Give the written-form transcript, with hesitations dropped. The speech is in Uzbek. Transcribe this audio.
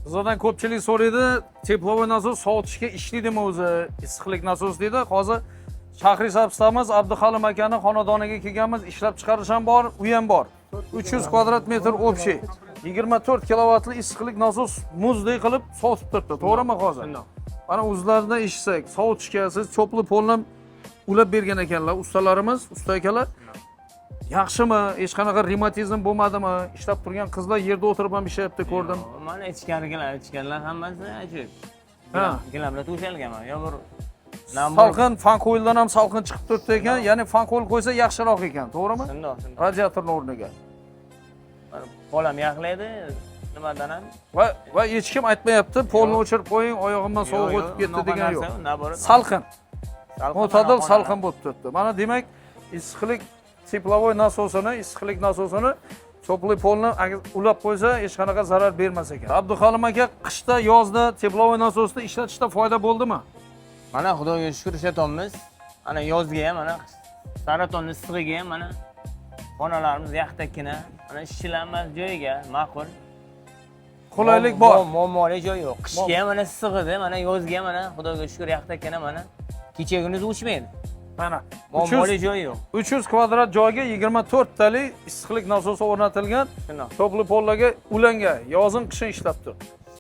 Bizlardan ko'pchilik so'raydi, teplovoy nasos sovutishga ishlaydimi o'zi? Issiqlik nasos deydi. Hozir Shahrisabzdamiz, Abduhalim akaning xonadoniga kelganmiz, ishlab chiqarish ham bor, uy ham bor. 300 kvadrat metr общий. 24 kilovatli issiqlik nasos muzdek qilib sovutib turibdi. To'g'rimi hozir? Mana o'zlaridan eshitsak, sovutishga siz cho'pli polni ulab bergan ekanlar, ustalarimiz, usta akalar. Yaxshimi? Hech qanaqa revmatizm bo'lmadimi? Ishlab turgan qizlar yerda o'tirib ham ishlayapti, ko'rdim. Mana ichkarilar hammasi ajoyib. Ha. Gilamlar to'shalgan. Yo bir Salqin fan qo'yildan ham salqin chiqib turibdi ekan, ya'ni fan qo'yil qo'ysa yaxshiroq ekan, to'g'rimi? Shundoq. Radiatorning o'rniga. Qo'lam yaxlaydi, nimadan ham. Va hech kim aytmayapti, polni o'chirib qo'ying, oyog'imdan sovuq o'tib ketdi degan yo'q. Salqin. Mo'tadil salqin bo'lib turibdi. Mana demak, issiqlik teplovoy nasosini, issiqlik nasosini cho'pli polni ulab qo'ysa, hech qanaqa zarar bermas ekan. Abduhalim aka, qishda, yozda teplovoy nasosni ishlatishda foyda bo'ldimi? Mana Xudoga shukr ishlatyapmiz. Mana yozga ham, mana saratonning issig'iga ham mana xonalarimiz yaxtakkina, mana ishchilarimiz joyiga ma'qul. Qulaylik bor. Muammoli joy yo'q. Qishga ham mana issig'ida, mana yozga ham mana Xudoga shukr yaxtakkina mana kecha kunduz o'chmaydi. Mana muammoli joy yo'q. 300 kvadrat joyga 24 talik issiqlik nasosi o'rnatilgan. Shundoq. Cho'pli pollarga ulangan, yozin qishin ishlab turibdi.